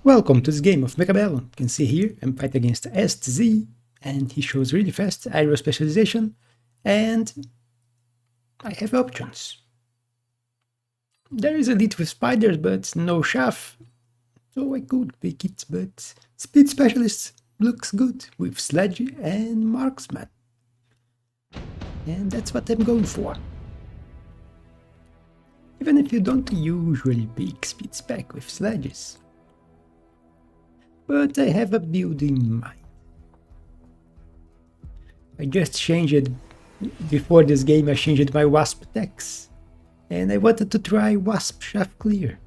Welcome to this game of Mechabellum. You can see here I'm fighting against SZ, and he shows really fast aerial specialization, and I have options. There is a lead with spiders, but no chaff, so I could pick it, but speed specialist looks good with sledge and marksman. And that's what I'm going for. Even if you don't usually pick speed spec with sledges. But I have a build in mind. I just changed, before this game I changed my wasp attacks, and I wanted to try wasp shaft clear.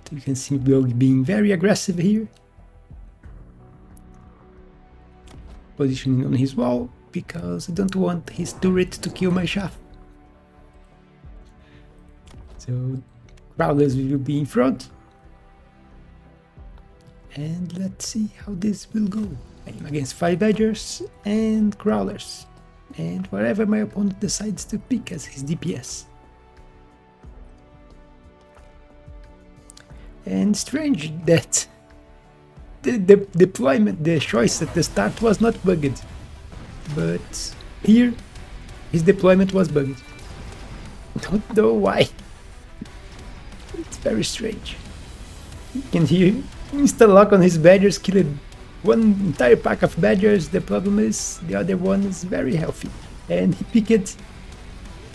So you can see me being very aggressive here. Positioning on his wall, because I don't want his turret to kill my shaft. So crawlers will be in front. And let's see how this will go. I'm against 5 badgers and crawlers, and whatever my opponent decides to pick as his DPS. And strange that the deployment, the choice at the start was not bugged, but here his deployment was bugged. Don't know why. It's very strange. You can hear insta-lock on his badgers, killed one entire pack of badgers. The problem is the other one is very healthy, and he picked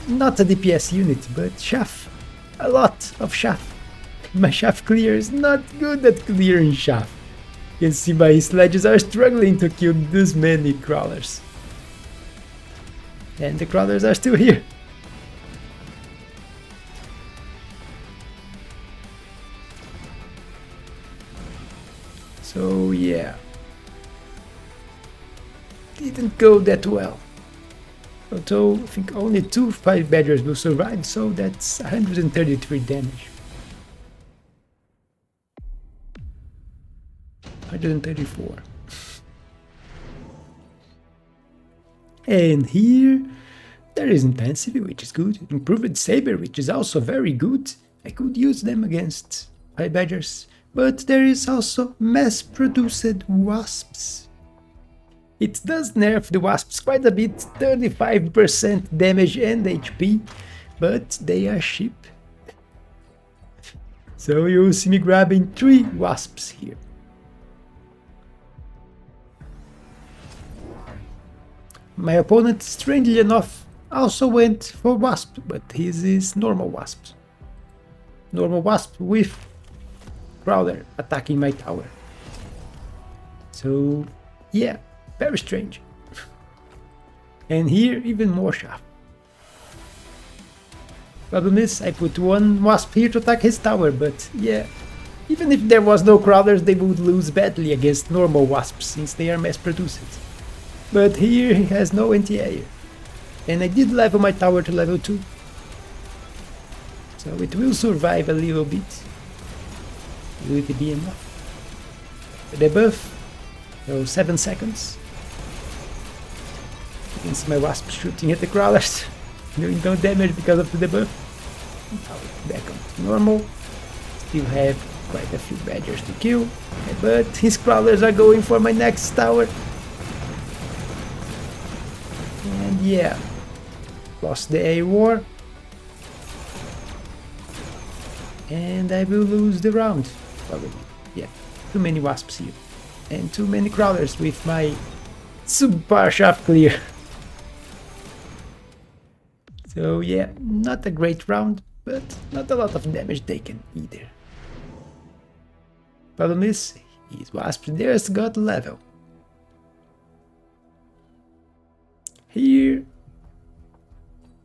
not a DPS unit but chaff, a lot of chaff. My chaff clear is not good at clearing chaff. You can see my sledges are struggling to kill this many crawlers, and the crawlers are still here. So yeah, didn't go that well. Although I think only 2 5 badgers will survive, so that's 133 damage. 134. And here there is intensity, which is good. Improved saber, which is also very good. I could use them against 5 badgers. But there is also mass-produced wasps. It does nerf the wasps quite a bit, 35% damage and HP, but they are cheap. So you'll see me grabbing 3 wasps here. My opponent, strangely enough, also went for wasp, but his is normal wasps. Normal wasp with crawler attacking my tower. So yeah, very strange. And here even more chaff. Problem is I put 1 wasp here to attack his tower, but yeah, even if there was no crawlers they would lose badly against normal wasps since they are mass produced. But here he has no anti-air, and I did level my tower to level 2, so it will survive a little bit. Will it be enough? The debuff, so 7 seconds. You can see my wasp shooting at the crawlers, doing no damage because of the debuff. Now back on to normal. Still have quite a few badgers to kill, but his crawlers are going for my next tower. And yeah, lost the air war. And I will lose the round. Probably. Yeah, too many wasps here. And too many crawlers with my subpar shaft clear. So yeah, not a great round, but not a lot of damage taken either. Problem is, his wasp just got level. Here,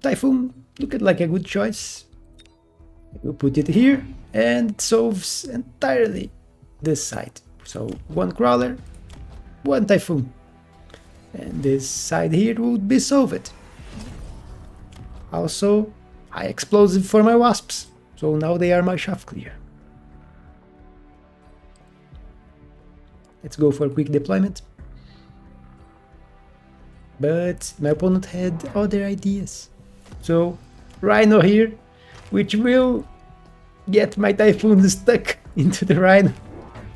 Typhoon looked like a good choice. We'll put it here, and it solves entirely this side. So 1 crawler, 1 typhoon, and this side here would be solved. Also, high explosive for my wasps, so now they are my shaft clear. Let's go for quick deployment. But my opponent had other ideas. So Rhino here, which will get my typhoon stuck into the Rhino,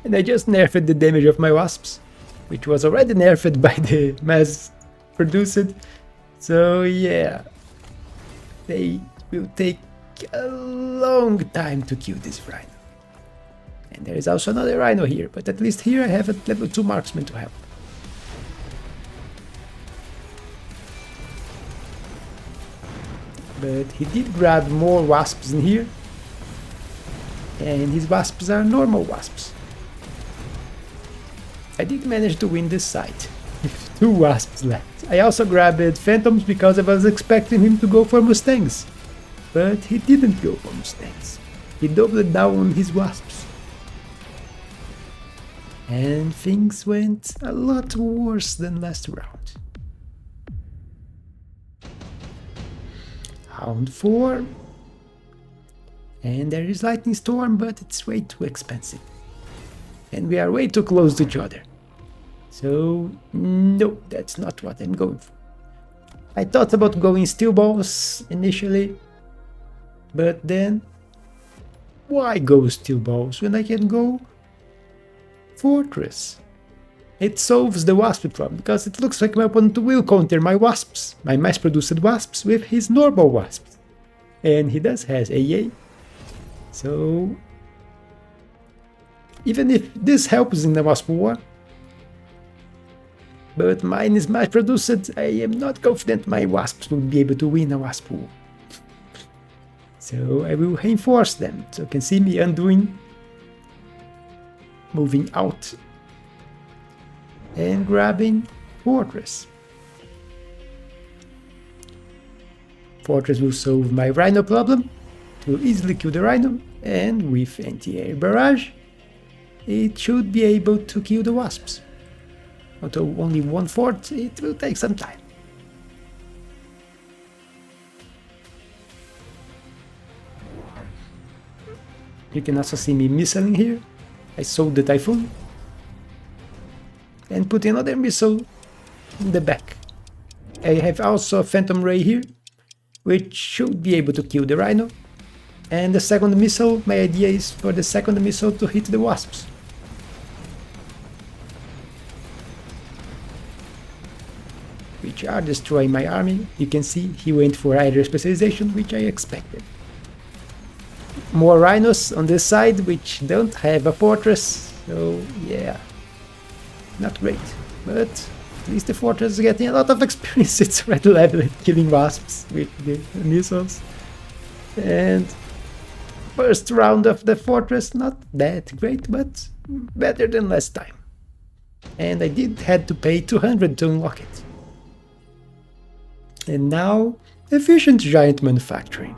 and I just nerfed the damage of my wasps, which was already nerfed by the mass produced. So yeah, they will take a long time to kill this Rhino. And there is also another Rhino here, but at least here I have a level 2 marksman to help. But he did grab more wasps in here, and his wasps are normal wasps. I did manage to win this side, with 2 wasps left. I also grabbed phantoms because I was expecting him to go for mustangs, but he didn't go for mustangs. He doubled down on his wasps. And things went a lot worse than last round. Round 4, and there is lightning storm, but it's way too expensive, and we are way too close to each other. So no, that's not what I'm going for. I thought about going steel balls initially, but then why go steel balls when I can go fortress? It solves the wasp problem, because it looks like my opponent will counter my wasps, my mass-produced wasps, with his normal wasps. And he does has AA. So even if this helps in the wasp war, but mine is mass-produced, I am not confident my wasps will be able to win a wasp war. So I will reinforce them, so you can see me undoing, moving out, and grabbing fortress. Fortress will solve my Rhino problem, it will easily kill the Rhino, and with anti-air barrage it should be able to kill the wasps. Although only 1/4, it will take some time. You can also see me missiling here. I sold the Typhoon and put another missile in the back. I have also a Phantom Ray here, which should be able to kill the Rhino. And the second missile, my idea is for the second missile to hit the wasps. Which are destroying my army. You can see he went for rider specialization, which I expected. More rhinos on this side, which don't have a fortress, so yeah, not great, but at least the fortress is getting a lot of experience. It's red level at killing wasps with the missiles. And first round of the fortress, not that great, but better than last time. And I did had to pay 200 to unlock it. And now, efficient giant manufacturing.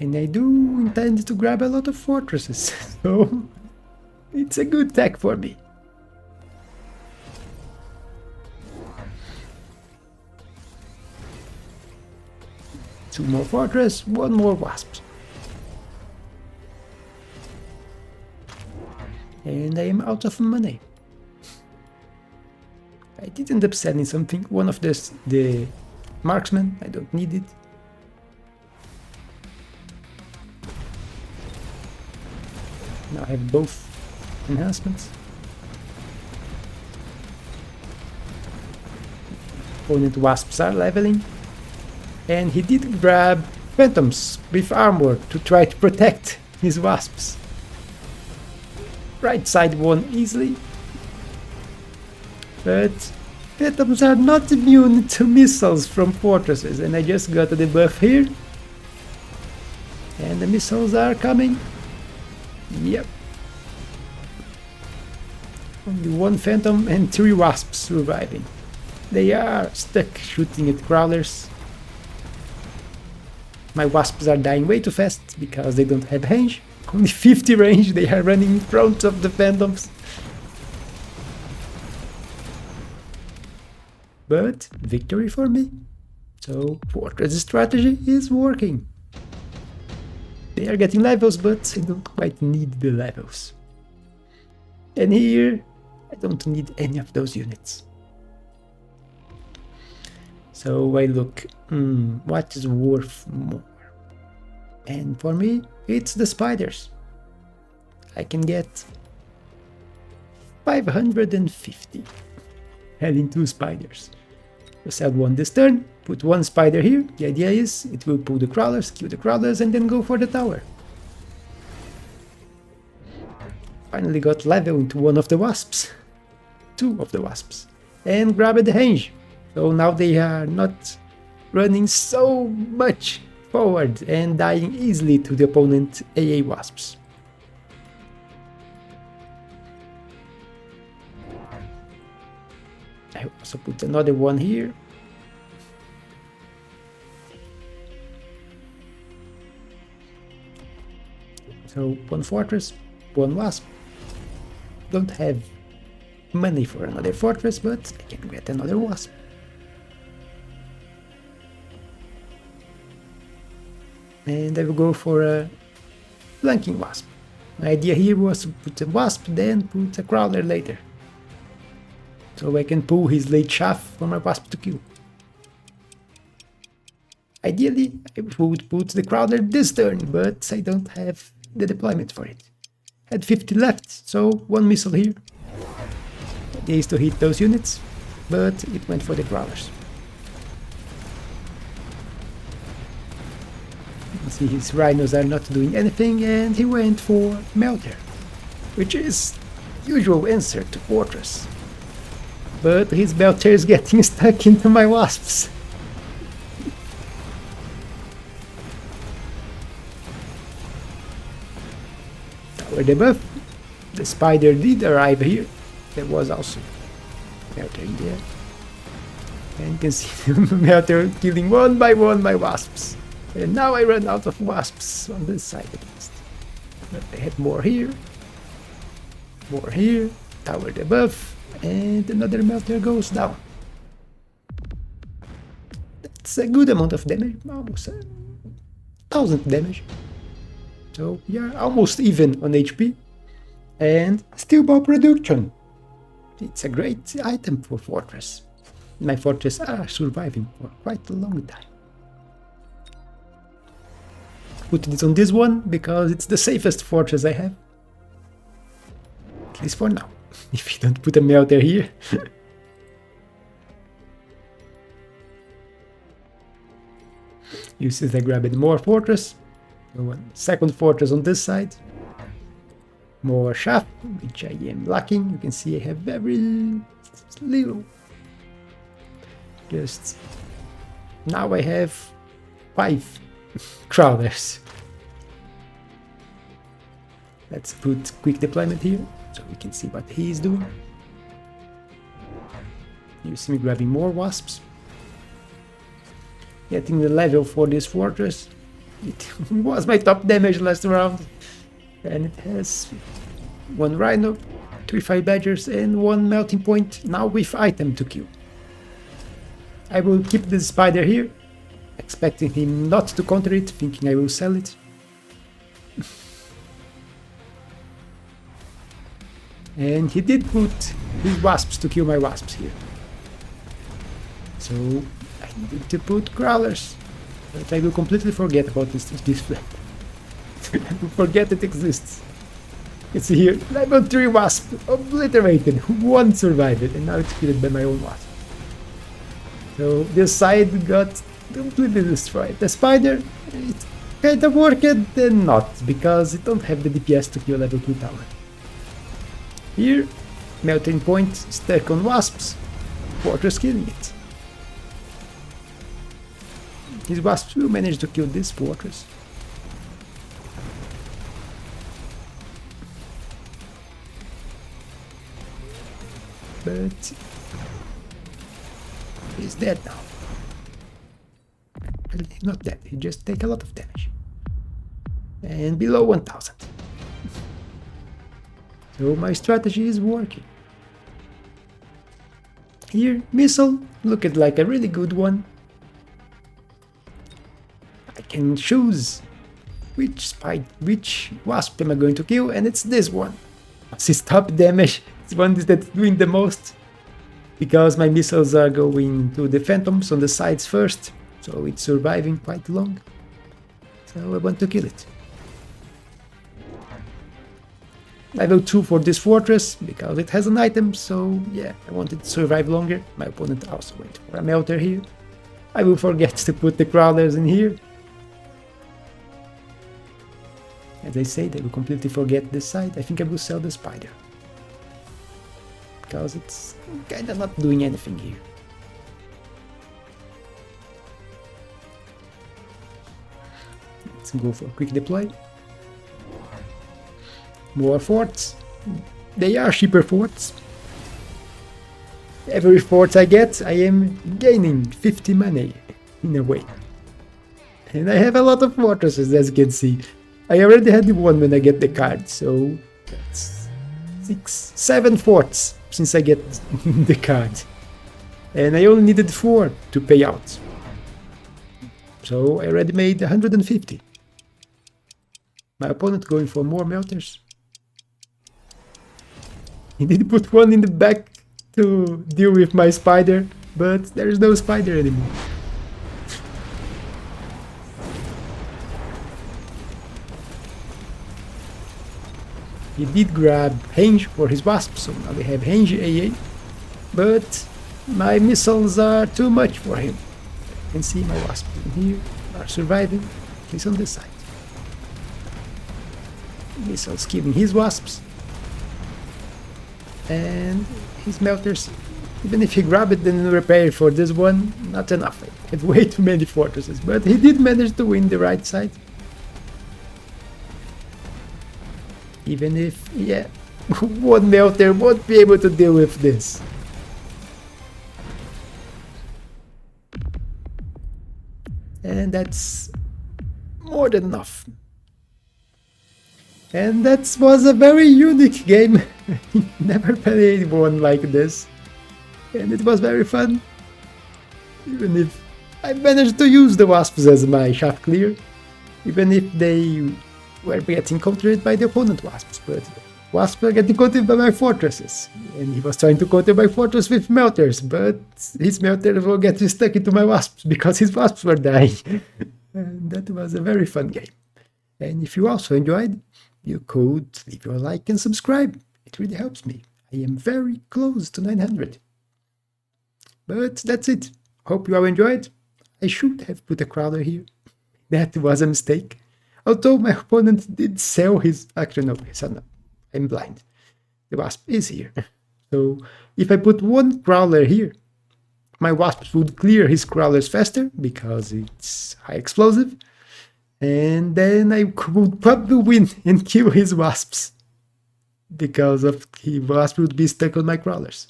And I do intend to grab a lot of fortresses, so it's a good tech for me. Two more fortress, one more wasp. And I am out of money. I did end up selling something, one of the marksmen, I don't need it. Now I have both enhancements. Opponent wasps are leveling. And he did grab phantoms with armor to try to protect his wasps. Right side won easily. But phantoms are not immune to missiles from fortresses, and I just got the buff here. And the missiles are coming. Yep. Only one phantom and 3 wasps surviving. They are stuck shooting at crawlers. My wasps are dying way too fast because they don't have range. Only 50 range, they are running in front of the phantoms. But victory for me. So fortress strategy is working. They are getting levels, but I don't quite need the levels. And here, I don't need any of those units. So I look, what is worth more? And for me, it's the spiders. I can get 550. Having 2 spiders. Just add 1 this turn, put 1 spider here. The idea is it will pull the crawlers, kill the crawlers, and then go for the tower. Finally got level into 1 of the wasps. 2 of the wasps. And grabbed the henge. So now they are not running so much forward and dying easily to the opponent AA wasps. I also put another one here. So 1 fortress, 1 wasp. Don't have money for another fortress, but I can get another wasp. And I will go for a flanking wasp. My idea here was to put a wasp, then put a crawler later. So I can pull his late shaft for my wasp to kill. Ideally, I would put the crawler this turn, but I don't have the deployment for it. Had 50 left, so 1 missile here. The idea is to hit those units, but it went for the crawlers. You can see his rhinos are not doing anything, and he went for Melter, which is usual answer to Fortress. But his Melter is getting stuck into my wasps. Tower debuff. The spider did arrive here. There was also Melter in there. And you can see Melter killing 1 by 1 my wasps. And now I run out of wasps on this side at least. But I have more here. More here. Tower debuff. And another Melter goes down. That's a good amount of damage, almost 1000 damage. So we are almost even on HP. And steel ball production. It's a great item for Fortress. My Fortress are surviving for quite a long time. Put it on this one because it's the safest Fortress I have. At least for now. If you don't put a Melter here. You see I grabbed more fortress. One second fortress on this side. More shaft, which I am lacking. You can see I have very little. Just now I have 5 crawlers. Let's put quick deployment here, so we can see what he is doing. You see me grabbing more wasps. Getting the level for this fortress. It was my top damage last round. And it has 1 rhino, 3 fire badgers and 1 melting point, now with item to kill. I will keep this spider here, expecting him not to counter it, thinking I will sell it. And he did put his wasps to kill my wasps here. So I need to put crawlers. But I will completely forget about this flag. I will forget it exists. It's here. Level 3 wasp obliterated. 1 survived it, and now it's killed by my own wasp. So this side got completely destroyed. The spider, it kind of worked and not, because it don't have the DPS to kill level 2 tower. Here, melting point stuck on wasps. Fortress killing it. His wasps will manage to kill this fortress. But he's dead now. Well, he's not dead, he just takes a lot of damage. And below 1000. So my strategy is working. Here, missile, looked like a really good one. I can choose which wasp am I going to kill, and it's this one. His top damage, it's one that's doing the most, because my missiles are going to the phantoms on the sides first, so it's surviving quite long. So I want to kill it. Level 2 for this fortress, because it has an item, so yeah, I wanted to survive longer. My opponent also went for a melter here. I will forget to put the crawlers in here. As I said, I will completely forget this side. I think I will sell the spider, because it's kinda not doing anything here. Let's go for a quick deploy. More forts. They are cheaper forts. Every fort I get, I am gaining 50 money, in a way. And I have a lot of fortresses, as you can see. I already had the one when I get the card, so that's 7 forts since I get the card. And I only needed 4 to pay out. So I already made 150. My opponent going for more melters. He did put one in the back to deal with my spider, but there is no spider anymore. He did grab Henge for his wasp, so now they have Henge AA, but my missiles are too much for him. You can see my wasps in here are surviving, at least on this side. Missiles killing his wasps. And his melters, even if he grabbed it and repaired for this one, not enough. I have way too many fortresses, but he did manage to win the right side. Even if, yeah, one melter won't be able to deal with this. And that's more than enough. And that was a very unique game. Never played one like this. And it was very fun. Even if I managed to use the wasps as my shaft clear. Even if they were getting countered by the opponent wasps. But wasps were getting countered by my fortresses. And he was trying to counter my fortress with melters. But his melters were getting stuck into my wasps because his wasps were dying. And that was a very fun game. And if you also enjoyed, you could leave your like and subscribe. It really helps me. I am very close to 900. But that's it. Hope you all enjoyed. I should have put a crawler here. That was a mistake. Although my opponent did sell his... Actually, no, no. I'm blind. The wasp is here. So if I put one crawler here, my wasps would clear his crawlers faster because it's high explosive. And then I would probably win and kill his wasps. Because of his wasp would be stuck on my crawlers.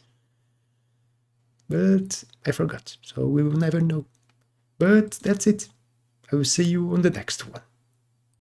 But I forgot, so we will never know. But that's it. I will see you on the next one.